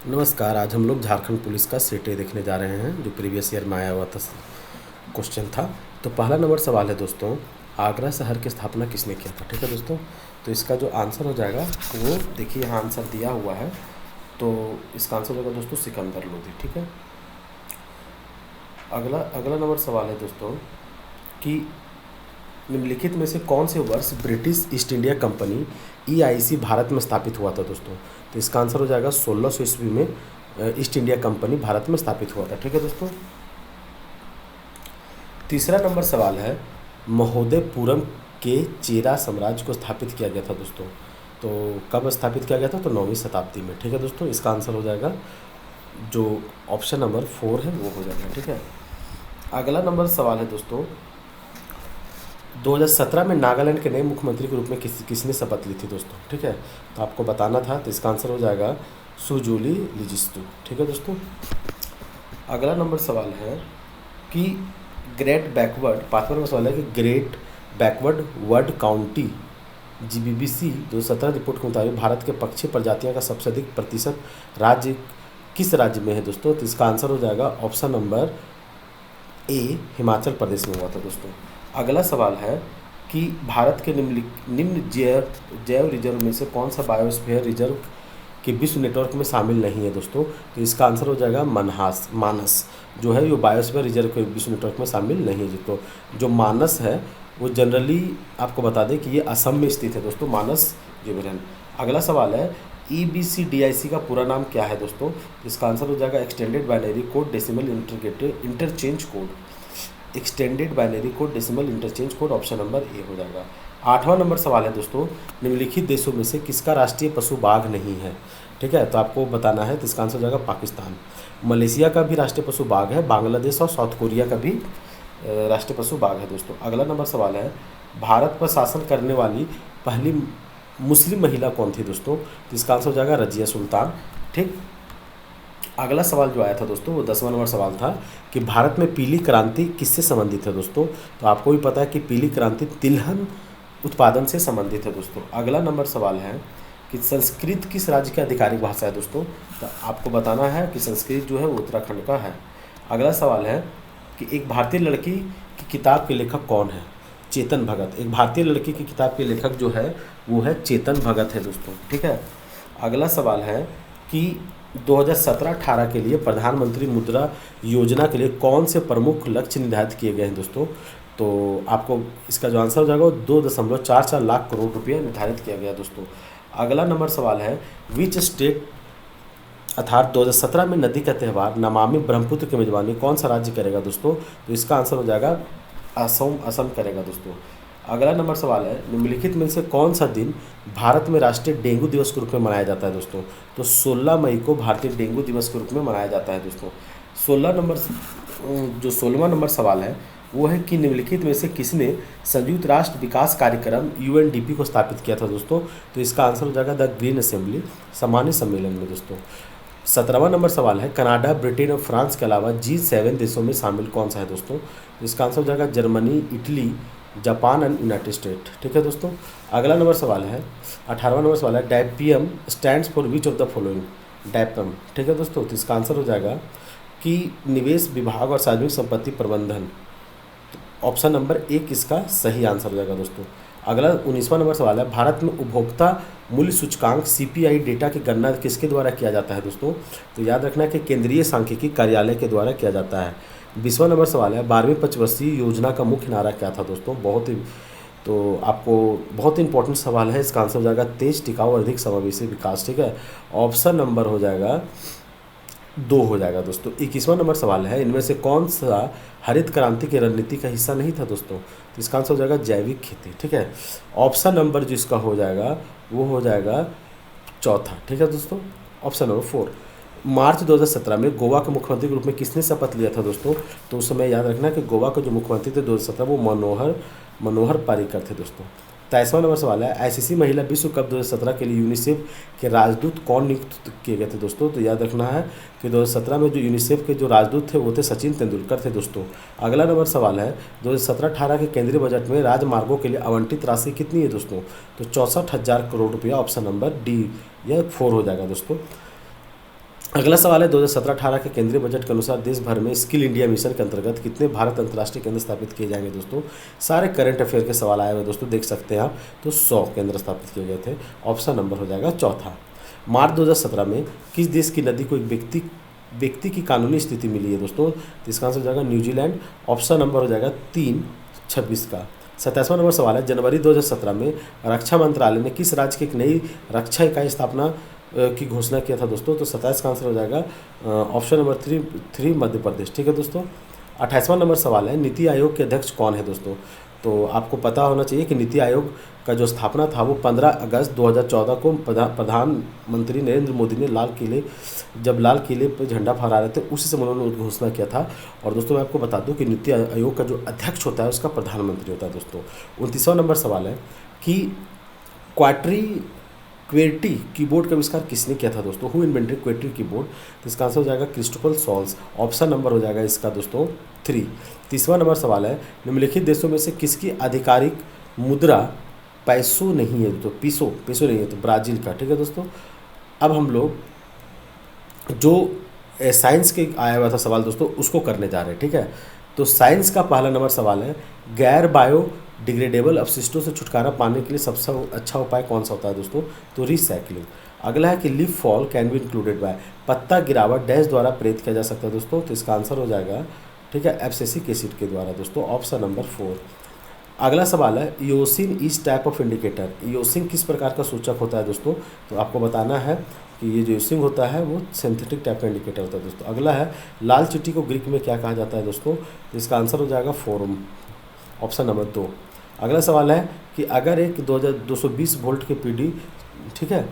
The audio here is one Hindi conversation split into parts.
नमस्कार। आज हम लोग झारखंड पुलिस का सेटे देखने जा रहे हैं जो प्रीवियस ईयर में आया हुआ था क्वेश्चन था। तो पहला नंबर सवाल है दोस्तों, आगरा शहर की स्थापना किसने किया था। ठीक है दोस्तों, तो इसका जो आंसर हो जाएगा वो देखिए यहाँ आंसर दिया हुआ है। तो इसका आंसर होगा दोस्तों सिकंदर लोधी। ठीक है, अगला अगला नंबर सवाल है दोस्तों कि निम्नलिखित में से कौन से वर्ष British east India company EIC Bharat में स्थापित हुआ था दोस्तों। तो इसका आंसर हो जाएगा 1600 ईस्वी में ईस्ट इंडिया कंपनी भारत में स्थापित हुआ था। ठीक है दोस्तों, तीसरा नंबर सवाल है महोदयपुरम के चेरा साम्राज्य को स्थापित किया गया था दोस्तों। तो कब स्थापित किया गया था, तो 9वीं शताब्दी में। ठीक है दोस्तों, इसका आंसर हो जाएगा जो ऑप्शन नंबर 4 है वो हो जाएगा। ठीक है, अगला नंबर सवाल है दोस्तों 2017 में नागालैंड के नए मुख्यमंत्री के रूप में किसने शपथ ली थी दोस्तों। ठीक है, तो आपको बताना था, तो इसका आंसर हो जाएगा सुजुली लिजिस्तु। ठीक है दोस्तों, अगला नंबर सवाल है कि ग्रेट बैकवर्ड, पांचवा नंबर सवाल है कि great backward word county GBBC 2017 report के मुताबिक भारत के पक्षी प्रजातियों का सबसे अधिक प्रतिशत राज्य किस राज्य में है दोस्तों। तो इसका आंसर हो जाएगा option number A, Himachal Pradesh में हुआ था दोस्तों। अगला सवाल है कि भारत के निम्न जैव रिजर्व में से कौन सा बायोस्फीयर रिजर्व के विश्व नेटवर्क में शामिल नहीं है दोस्तों। तो इसका आंसर हो जाएगा मानस जो है, ये बायोस्फीयर रिजर्व के विश्व नेटवर्क में शामिल नहीं है। तो जो मानस है वो जनरली आपको बता दें कि ये असम में स्थित है दोस्तों, मानस गिबरन। अगला सवाल है EBCDIC का पूरा नाम क्या है दोस्तों। इसका आंसर हो जाएगा extended binary code decimal interchange code. Extended binary code decimal interchange code, option number A हो जाएगा। आठवां नंबर सवाल है दोस्तों, निम्नलिखित देशों में से किसका राष्ट्रीय पशु बाघ नहीं है। ठीक है, तो आपको बताना है, तो इसका आंसर हो जाएगा पाकिस्तान। मलेशिया का भी राष्ट्रीय पशु बाघ है, बांग्लादेश और साउथ कोरिया का भी राष्ट्रीय पशु बाघ है दोस्तों। अगला नंबर सवाल है भारत पर शासन करने वाली पहली मुस्लिम महिला कौन थी दोस्तों। तो इसका आंसर हो जाएगा रजिया सुल्तान। ठीक, अगला सवाल जो आया था दोस्तों वो 10वां नंबर सवाल था कि भारत में पीली क्रांति किससे संबंधित है दोस्तों। तो आपको भी पता है कि पीली क्रांति तिलहन उत्पादन से संबंधित है दोस्तों। अगला नंबर सवाल है कि संस्कृत किस राज्य की आधिकारिक भाषा है दोस्तों। तो आपको बताना है कि संस्कृत जो है वो उत्तराखंड का है। अगला सवाल है कि एक भारतीय लड़की की किताब के लेखक कौन है। चेतन भगत। एक भारतीय लड़की की किताब के लेखक जो है वो है चेतन भगत है दोस्तों। ठीक है, अगला सवाल है कि 2017-18 के लिए प्रधानमंत्री मुद्रा योजना के लिए कौन से प्रमुख लक्ष्य निर्धारित किए गए हैं दोस्तों। तो आपको इसका जो आंसर हो जाएगा वो 2.44 लाख करोड़ रुपया निर्धारित किया गया दोस्तों। अगला नंबर सवाल है विच स्टेट अर्थात 2017 में नदी का त्यौहार नमामि ब्रह्मपुत्र की मेजबानी कौन सा राज्य करेगा दोस्तों। तो इसका आंसर हो जाएगा असम करेगा दोस्तों। अगला नंबर सवाल है निम्नलिखित में से कौन सा दिन भारत में राष्ट्रीय डेंगू दिवस के रूप में मनाया जाता है दोस्तों। तो 16 मई को भारतीय डेंगू दिवस के रूप में मनाया जाता है दोस्तों। 16वां नंबर सवाल है वो है कि निम्नलिखित में से किसने संयुक्त राष्ट्र विकास कार्यक्रम UNDP को स्थापित किया था दोस्तों। तो इसका आंसर हो जाएगा द ग्रीन असेंबली, सामान्य सम्मेलन में दोस्तों। 17वां नंबर सवाल है कनाडा, ब्रिटेन और फ्रांस के अलावा G7 देशों में शामिल कौन सा है दोस्तों। तो इसका आंसर हो जाएगा Germany, Italy, Japan and United state. ठीक है दोस्तों, अगला नंबर सवाल है 18वां नंबर सवाल है डैपियम stands for which of the following. डैपम। ठीक है दोस्तों, तो इसका आंसर हो जाएगा कि निवेश विभाग और सार्वजनिक संपत्ति प्रबंधन। ऑप्शन नंबर 1 इसका सही आंसर हो जाएगा दोस्तों। अगला 19वां नंबर सवाल है भारत में उपभोक्ता मूल्य सूचकांक CPI डेटा की गणना किसके द्वारा किया जाता है दोस्तों। तो याद रखना कि केंद्रीय सांख्यिकी कार्यालय के द्वारा किया जाता है। 20वां नंबर सवाल है 12वीं पंचवर्षीय योजना का मुख्य नारा क्या था दोस्तों। आपको बहुत इंपॉर्टेंट सवाल है, इसका आंसर हो जाएगा तेज, टिकाऊ और अधिक समावेशी विकास। ठीक है, ऑप्शन नंबर हो जाएगा 2 हो जाएगा दोस्तों। 21वां नंबर सवाल है इनमें से कौन सा हरित क्रांति की रणनीति का हिस्सा नहीं था दोस्तों। तो इसका आंसर हो जाएगा जैविक खेती। ठीक है, ऑप्शन नंबर जो इसका हो जाएगा वो हो जाएगा चौथा। ठीक है दोस्तों, ऑप्शन नंबर 4। मार्च 2017 में गोवा के मुख्यमंत्री के रूप में किसने शपथ लिया था दोस्तों। तो उस समय याद रखना कि गोवा के जो मुख्यमंत्री थे 2017 वो मनोहर पार्रिकर थे दोस्तों। 23वां नंबर सवाल है ICC महिला विश्व कप 2017 के लिए यूनिसेफ के राजदूत कौन नियुक्त किए गए थे दोस्तों। तो याद रखना है कि 2017 में जो यूनिसेफ के जो राजदूत थे वो थे सचिन तेंदुलकर थे दोस्तों। अगला नंबर सवाल है 2017-18 के केंद्रीय बजट में राजमार्गों के लिए आवंटित राशि कितनी है दोस्तों। तो 64,000 करोड़ रुपया, ऑप्शन नंबर D, यह 4 हो जाएगा दोस्तों। अगला सवाल है 2017-18 के केंद्रीय बजट के अनुसार देश भर में स्किल इंडिया मिशन के अंतर्गत कितने भारत अंतर्राष्ट्रीय केंद्र स्थापित किए जाएंगे दोस्तों। सारे करंट अफेयर के सवाल आए हुए दोस्तों, देख सकते हैं आप। तो 100 केंद्र स्थापित किए गए थे। ऑप्शन नंबर हो जाएगा चौथा। मार्च 2017 में किस देश की नदी को एक व्यक्ति की कानूनी स्थिति मिली है दोस्तों। तो इसका आंसर हो जाएगा न्यूजीलैंड। ऑप्शन नंबर हो जाएगा 3/26 का। 27वां नंबर सवाल है जनवरी 2017 में रक्षा मंत्रालय ने किस राज्य की एक नई रक्षा इकाई स्थापना की घोषणा किया था दोस्तों। तो 27 का आंसर हो जाएगा ऑप्शन नंबर 3 मध्य प्रदेश। ठीक है दोस्तों। 28वां नंबर सवाल है नीति आयोग के अध्यक्ष कौन है दोस्तों। तो आपको पता होना चाहिए कि नीति आयोग का जो स्थापना था वो 15 अगस्त 2014 को प्रधानमंत्री नरेंद्र मोदी ने जब लाल किले पर झंडा फहरा रहे थे उसी समय उन्होंने घोषणा किया था। और दोस्तों मैं आपको बता दूं कि नीति आयोग का जो अध्यक्ष होता है उसका प्रधानमंत्री होता है दोस्तों। 29वां नंबर सवाल है कि क्वेर्टी कीबोर्ड का आविष्कार किसने किया था दोस्तों। Who invented QWERTY keyboard. तो इसका आंसर हो जाएगा क्रिस्टोफर सॉल्स। ऑप्शन नंबर हो जाएगा इसका दोस्तों 3। 30वां नंबर सवाल है निम्नलिखित देशों में से किसकी आधिकारिक मुद्रा पैसो नहीं है तो पैसो नहीं है तो ब्राज़ील का। ठीक है दोस्तों। अब हम लोग जो साइंस के आया हुआ था सवाल दोस्तों उसको करने जा रहे हैं। ठीक है। तो साइंस का पहला नंबर सवाल है गैर बायोडिग्रेडेबल अपशिष्टों से छुटकारा पाने के लिए सबसे अच्छा उपाय कौन सा होता है दोस्तों। तो रिसाइकलिंग। अगला है कि leaf fall can be included by. पत्ता गिरावट डैश द्वारा प्रेरित किया जा सकता है दोस्तों। तो इसका आंसर हो जाएगा ठीक है एब्सिसिक एसिड के द्वारा दोस्तों। Option number 4। अगला सवाल है ईओसिन इस टाइप ऑफ इंडिकेटर। ईओसिन किस प्रकार का सूचक होता है दोस्तों। तो आपको बताना है कि ये जो ईओसिन होता है वो सिंथेटिक टाइप का इंडिकेटर होता है दोस्तों। अगला है लाल चींटी को ग्रीक में क्या कहा जाता है दोस्तों। तो इसका आंसर हो जाएगा फोरम। Option number 2। अगला सवाल है कि अगर एक 2220 वोल्ट के पीडी ठीक है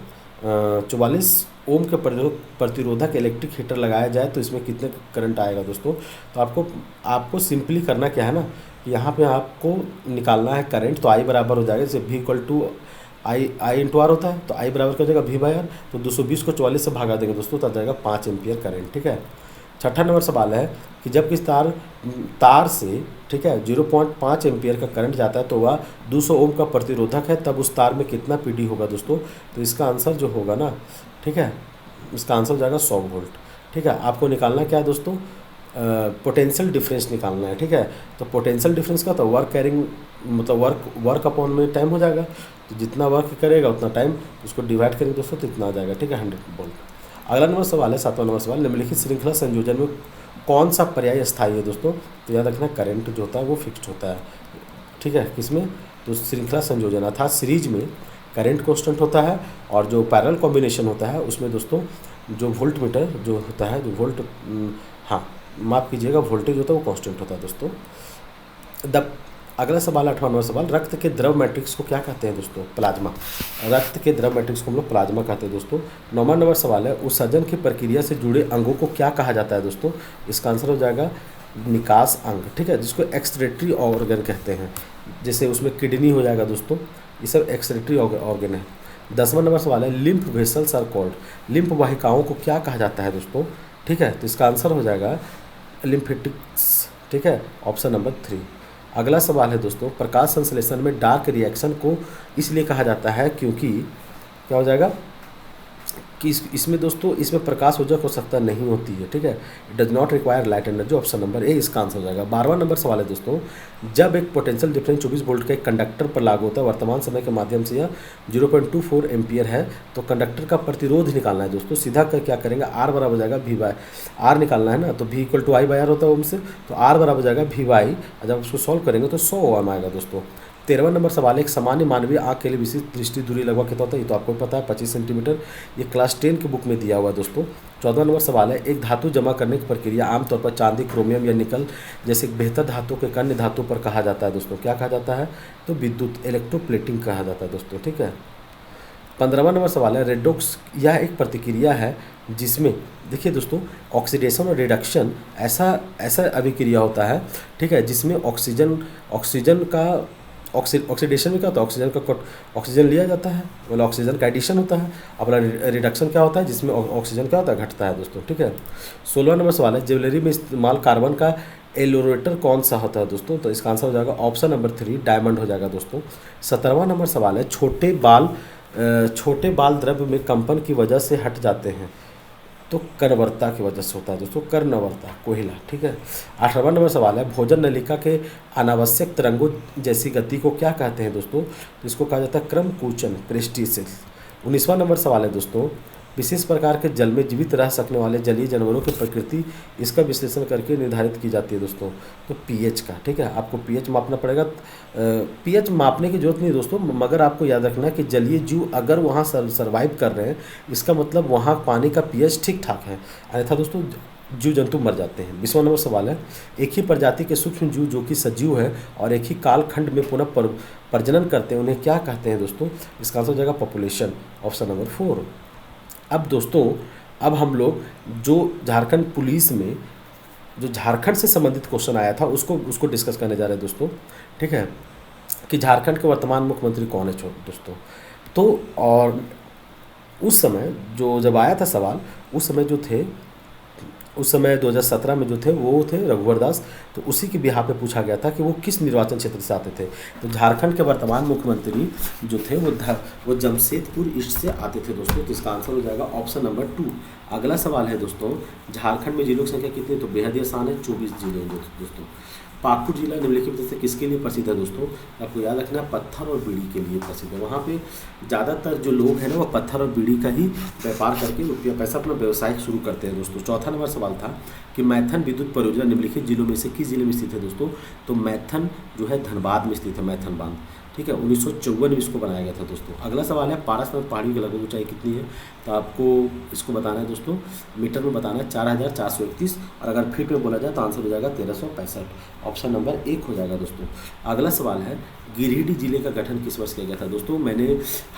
44 ओम के प्रतिरोधक इलेक्ट्रिक हीटर लगाया जाए तो इसमें कितने करंट आएगा दोस्तों। तो आपको सिंपली करना क्या है ना कि यहाँ पे आपको निकालना है करंट। तो आई बराबर हो जाएगा जैसे V equal to I into R होता है तो आई बराबर क्या हो जाएगा V/R। तो 220 को 44 से भागा देंगे दोस्तों तो आ जाएगा 5 एम्पियर करंट। ठीक है। छठा नंबर सवाल है कि जब किस तार से ठीक है 0.5 एम्पियर का करंट जाता है तो वह 200 ओम का प्रतिरोधक है तब उस तार में कितना पीडी होगा दोस्तों। तो इसका आंसर जो होगा ना ठीक है इसका आंसर हो जाएगा 100 वोल्ट। ठीक है। आपको निकालना क्या है दोस्तों पोटेंशियल डिफरेंस निकालना है। ठीक है। तो पोटेंशियल डिफरेंस का तो वर्क कैरिंग मतलब वर्क अपॉन में टाइम हो जाएगा। तो जितना वर्क करेगा उतना टाइम उसको डिवाइड करेंगे दोस्तों तो इतना आ जाएगा। ठीक है 100 वोल्ट। अगला नंबर सवाल है 7वां नंबर सवाल निम्नलिखित श्रृंखला संयोजन में कौन सा पर्याय स्थायी है दोस्तों। तो याद रखना करंट जो होता है वो फिक्स्ड होता है। ठीक है। किसमें तो श्रृंखला संयोजन अर्थात सीरीज में करंट कांस्टेंट होता है और जो पैरेलल कॉम्बिनेशन होता है उसमें दोस्तों जो वोल्ट मीटर जो होता है जो माफ़ कीजिएगा वोल्टेज होता है वो कांस्टेंट होता है दोस्तों। अगला सवाल 8वां नंबर सवाल रक्त के द्रव मैट्रिक्स को क्या कहते हैं दोस्तों। प्लाज्मा। रक्त के द्रव मैट्रिक्स को हम लोग प्लाज्मा कहते हैं दोस्तों। 9वां नंबर सवाल है उत्सर्जन की प्रक्रिया से जुड़े अंगों को क्या कहा जाता है दोस्तों। इसका आंसर हो जाएगा निकास अंग। ठीक है। जिसको एक्सक्रीटरी ऑर्गन कहते हैं। जैसे उसमें किडनी हो जाएगा दोस्तों ये सब एक्सक्रीटरी ऑर्गन है। 10वां नंबर सवाल है lymph vessels are called. Lymph वाहिकाओं को क्या कहा जाता है दोस्तों। ठीक है। तो इसका आंसर हो जाएगा लिम्फेटिक्स। ठीक है। Option number 3। अगला सवाल है दोस्तों प्रकाश संश्लेषण में डार्क रिएक्शन को इसलिए कहा जाता है क्योंकि क्या हो जाएगा कि इसमें दोस्तों इसमें प्रकाश ऊर्जा हो सकता नहीं होती है। ठीक है। It does not require light energy. Option number ए इसका आंसर हो जाएगा। 12वां नंबर सवाल है दोस्तों जब एक पोटेंशियल डिफरेंस 24 वोल्ट का एक कंडक्टर पर लागू होता है वर्तमान समय के माध्यम से यह 0.24 एम्पियर है तो कंडक्टर का प्रतिरोध निकालना है दोस्तों। सीधा कर क्या करेंगे R बराबर हो जाएगा V/R निकालना है ना तो V इक्वल टू I/R होता है ओम से तो R बराबर हो जाएगा V/I। जब उसको सॉल्व करेंगे तो 100 ओम आएगा दोस्तों। 13वां नंबर सवाल एक सामान्य मानवीय आँख के लिए विशिष्ट दृष्टि दूरी लगभग कितना होता है ये तो आपको पता है 25 सेंटीमीटर। ये क्लास 10 की बुक में दिया हुआ है दोस्तों। 14वां नंबर सवाल है एक धातु जमा करने की प्रक्रिया आमतौर पर चांदी क्रोमियम या निकल जैसे बेहतर धातु के अन्य धातु पर कहा जाता है दोस्तों। क्या कहा जाता है तो विद्युत इलेक्ट्रोप्लेटिंग कहा जाता है दोस्तों। ठीक है। 15वां नंबर सवाल है रेडॉक्स यह एक प्रतिक्रिया है जिसमें देखिए दोस्तों ऑक्सीडेशन और रिडक्शन ऐसा अभिक्रिया होता है। ठीक है। जिसमें ऑक्सीजन का ऑक्सीडेशन में क्या होता है ऑक्सीजन लिया जाता है मतलब ऑक्सीजन का एडिशन होता है। अपना रिडक्शन क्या होता है जिसमें ऑक्सीजन क्या होता है घटता है दोस्तों। ठीक है। 16वां नंबर सवाल है ज्वेलरी में इस्तेमाल कार्बन का एलोरेटर कौन सा होता है दोस्तों। तो इसका आंसर हो जाएगा ऑप्शन नंबर 3 डायमंड हो जाएगा दोस्तों। 17वां नंबर सवाल है छोटे बाल द्रव्य में कंपन की वजह से हट जाते हैं तो कर्वरता की वजह से होता है दोस्तों, कर्णवरता कोयला। ठीक है। 18वां नंबर सवाल है, भोजन नलिका के अनावश्यक तरंगों जैसी गति को क्या कहते हैं दोस्तों? तो इसको कहा जाता है क्रम कूचन, प्रेस्टिसिस। 19वां नंबर सवाल है दोस्तों, विशेष प्रकार के जल में जीवित रह सकने वाले जलीय जानवरों की प्रकृति इसका विश्लेषण करके निर्धारित की जाती है दोस्तों। तो पीएच का, ठीक है, आपको पीएच मापना पड़ेगा। पीएच मापने की जरूरत नहीं दोस्तों, मगर आपको याद रखना है कि जलीय जीव अगर वहाँ सर्वाइव कर रहे हैं, इसका मतलब वहाँ पानी का पीएच ठीक ठाक है, अन्यथा दोस्तों जीव जंतु मर जाते हैं। 20वां नंबर सवाल है, एक ही प्रजाति के सूक्ष्म जीव जो कि सजीव है और एक ही कालखंड में पुनः प्रजनन करते हैं, उन्हें क्या कहते हैं दोस्तों? इसका आंसर हो जाएगा पॉपुलेशन, ऑप्शन नंबर 4। अब दोस्तों, अब हम लोग जो झारखंड पुलिस में जो झारखंड से संबंधित क्वेश्चन आया था उसको डिस्कस करने जा रहे हैं दोस्तों। ठीक है, कि झारखंड के वर्तमान मुख्यमंत्री कौन है दोस्तों। तो और उस समय जब आया था सवाल, उस समय 2017 में जो थे वो थे रघुवर दास। तो उसी के बिहाफ पे पूछा गया था कि वो किस निर्वाचन क्षेत्र से आते थे। तो झारखंड के वर्तमान मुख्यमंत्री जो थे वो जमशेदपुर ईस्ट से आते थे दोस्तों। तो इसका आंसर हो जाएगा ऑप्शन नंबर 2। अगला सवाल है दोस्तों, झारखंड में जिलों की संख्या कितनी है? तो बेहद ही आसान है, 24 जिले हैं दोस्तों। पाकुड़ जिला निम्नलिखित में से किसके लिए प्रसिद्ध है दोस्तों? आपको याद रखना, पत्थर और बीड़ी के लिए प्रसिद्ध है। वहाँ पे ज़्यादातर जो लोग हैं ना, वो पत्थर और बीड़ी का ही व्यापार करके रुपया पैसा अपना व्यवसाय शुरू करते हैं दोस्तों। चौथा नंबर सवाल था कि मैथन विद्युत परियोजना निम्नलिखित जिलों में से किस जिले में स्थित है दोस्तों? तो मैथन जो है धनबाद में स्थित है, मैथन बांध। ठीक है, 1954 में इसको बनाया गया था दोस्तों। अगला सवाल है, पारसनाथ पहाड़ी की लगभग ऊंचाई कितनी है? तो आपको इसको बताना है दोस्तों, मीटर में बताना है 4431, और अगर फीट में बोला जाए तो आंसर हो जाएगा 1365, ऑप्शन नंबर 1 हो जाएगा दोस्तों। अगला सवाल है, गिरिडीह जिले का गठन किस वर्ष किया गया था दोस्तों?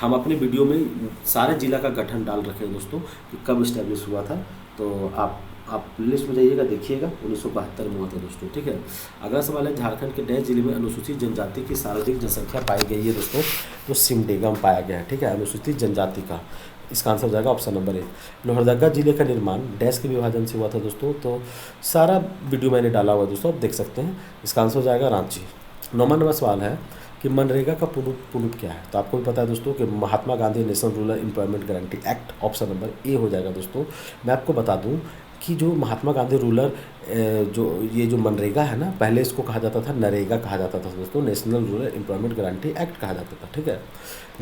हम अपने वीडियो में सारे जिला का गठन डाल रखे हैं दोस्तों कि कब इस्टेब्लिश हुआ था। तो आप लिस्ट में जाइएगा, देखिएगा, 1972 में हुआ था दोस्तों। ठीक है। अगला सवाल है, झारखंड के डैश जिले में अनुसूचित जनजाति की सर्वाधिक जनसंख्या पाई गई है दोस्तों? तो सिमडेगा में पाया गया है। ठीक है, अनुसूचित जनजाति का, इसका आंसर हो जाएगा ऑप्शन नंबर 1। लोहरदगा जिले का निर्माण डैश के विभाजन से हुआ था दोस्तों? तो सारा वीडियो मैंने डाला हुआ दोस्तों, आप देख सकते हैं। इसका आंसर हो जाएगा रांची। 9वां नंबर सवाल है कि मनरेगा का पूर्ण रूप क्या है? तो आपको भी पता है दोस्तों कि Mahatma Gandhi national rural employment guarantee act, option number A हो जाएगा दोस्तों। मैं आपको बता दूं कि जो महात्मा गांधी रूरल जो मनरेगा है ना, पहले इसको कहा जाता था नरेगा कहा जाता था दोस्तों, national rural employment guarantee act कहा जाता था। ठीक है।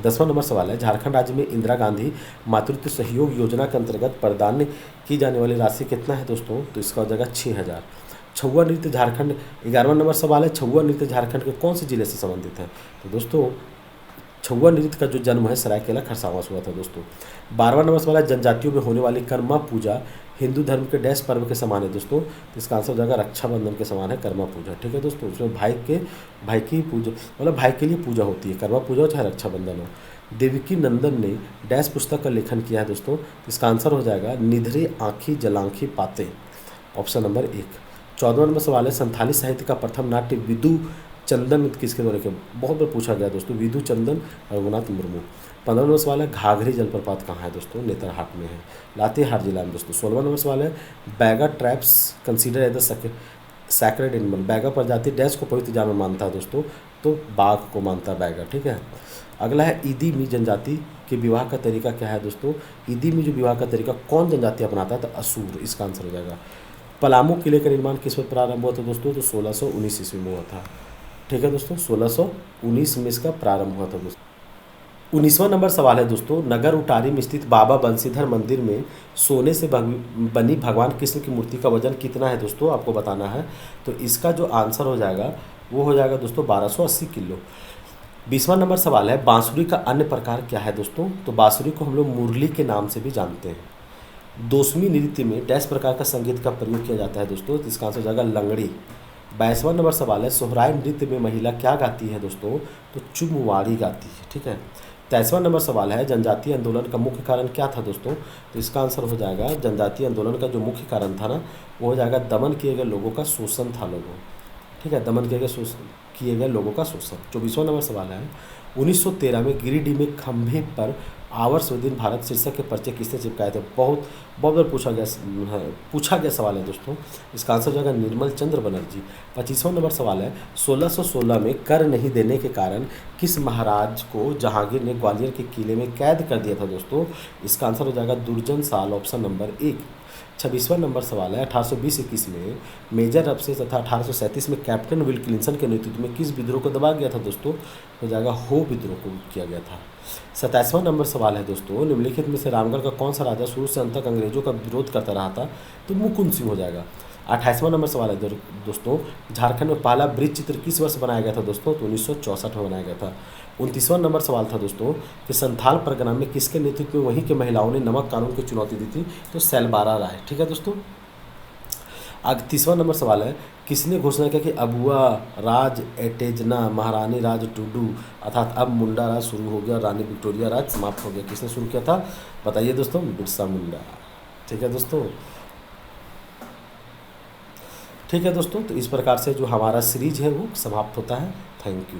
10वां नंबर सवाल है, झारखंड राज्य में इंदिरा गांधी मातृत्व सहयोग योजना के अंतर्गत प्रदान की जाने वाली राशि कितना है दोस्तों? तो इसका हो जाएगा 6000। छौवा नृत्य झारखंड, 11वां नंबर सवाल है, छौवा नृत्य झारखंड के कौन से जिले से संबंधित है? तो दोस्तों छौवा नृत्य का जो जन्म है सरायकेला खरसावां से हुआ था दोस्तों। 12वां नंबर सवाल है, जनजातियों में होने वाली कर्मा पूजा हिंदू धर्म के डैश पर्व के समान है दोस्तों? तो इसका आंसर हो जाएगा रक्षाबंधन के समान है कर्मा पूजा। ठीक है दोस्तों, उसमें भाई की पूजा, मतलब भाई के लिए पूजा होती है, कर्मा पूजा हो चाहे रक्षाबंधन हो। देवकी नंदन ने डैश पुस्तक का लेखन किया है दोस्तों? तो इसका आंसर हो जाएगा निधरे आँखी जलांखी पाते, ऑप्शन नंबर 1। 14वां नंबर सवाल है, संथाली साहित्य का प्रथम नाट्य विधु चंदन किसके द्वारा किया? बहुत बार पूछा गया दोस्तों, विधु चंदन रघुनाथ मुर्मू। 15वां नंबर सवाल है, घाघरी जलप्रपात कहाँ है दोस्तों? नेतरहाट में है, लातेहार जिला में दोस्तों। 16वां नंबर सवाल है, Baiga traps consider as the sacred animal, Baiga प्रजाति डैश को पवित्र जानवर मानता है दोस्तों? तो बाघ को मानता है बैगा। ठीक है। अगला है, ईदी मी जनजाति के विवाह का तरीका क्या है दोस्तों? ईदी मी जो विवाह का तरीका कौन जनजाति अपनाता है? तो असुर, इसका आंसर हो जाएगा। पलामू किले का निर्माण किस वक्त प्रारंभ हुआ था दोस्तों? तो 1619 ईस्वी में हुआ था। ठीक है दोस्तों, 1619 में इसका प्रारंभ हुआ था दोस्तों। 19वां नंबर सवाल है दोस्तों, नगर उटारी में स्थित बाबा बंसीधर मंदिर में सोने से बनी भगवान कृष्ण की मूर्ति का वजन कितना है दोस्तों? आपको बताना है। तो इसका जो आंसर हो जाएगा वो हो जाएगा दोस्तों 1280 किलो। 20वां नंबर सवाल है, बांसुरी का अन्य प्रकार क्या है दोस्तों? तो बांसुरी को हम लोग मुरली के नाम से भी जानते हैं। दोस्मी नृत्य में डैश प्रकार का संगीत का प्रयोग किया जाता है दोस्तों? तो इसका आंसर हो जाएगा लंगड़ी। 22वां नंबर सवाल है, सोहराय नृत्य में महिला क्या गाती है दोस्तों? तो चुमवाड़ी गाती है। ठीक है। 23वां नंबर सवाल है, जनजातीय आंदोलन का मुख्य कारण क्या था दोस्तों? तो इसका आंसर हो जाएगा, जनजातीय आंदोलन का जो मुख्य कारण था ना, वो हो जाएगा दमन किए गए लोगों का शोषण था लोगों। ठीक है, दमन किए गए लोगों का शोषण। 24वां नंबर सवाल है, 1913 में गिरिडीह में खंभे पर आवर्स विदिन भारत शीर्षक के पर्चे किसने चिपकाए थे? बहुत बहुत बार पूछा गया सवाल है दोस्तों। इसका आंसर हो जाएगा निर्मल चंद्र बनर्जी। 25वां नंबर सवाल है, 1616 में कर नहीं देने के कारण किस महाराज को जहांगीर ने ग्वालियर के किले में कैद कर दिया था दोस्तों? इसका आंसर हो जाएगा दुर्जन साल, ऑप्शन नंबर 1। 26वां नंबर सवाल है, 1820-21 में मेजर रबसे तथा 1837 में कैप्टन विल्किंसन के नेतृत्व में किस विद्रोह को दबाया गया था दोस्तों? हो जाएगा हो विद्रोह को किया गया था। 27वां नंबर सवाल है दोस्तों, निम्नलिखित में से रामगढ़ का कौन सा राजा शुरू से अंत तक अंग्रेजों का विरोध करता रहा था? तो मुकुंद सिंह हो जाएगा। 28वां नंबर सवाल है दोस्तों, झारखंड में पहला ब्रिज चित्र किस वर्ष बनाया गया था दोस्तों? तो 1964 में बनाया गया था। 29वां नंबर सवाल था दोस्तों कि संथाल परगना में किसके नेतृत्व में वहीं के महिलाओं ने नमक कानून की चुनौती दी थी? तो सैलबारा राय। ठीक है दोस्तों। 30वां नंबर सवाल है, किसने घोषणा किया कि अबुआ राज एटेजना महारानी राज टुडू अर्थात अब मुंडा राज शुरू हो गया और रानी विक्टोरिया राज समाप्त हो गया? किसने शुरू किया था? बताइए दोस्तों, बिरसा मुंडा। ठीक है दोस्तों। ठीक है दोस्तों, तो इस प्रकार से जो हमारा सीरीज है वो समाप्त होता है। Thank you.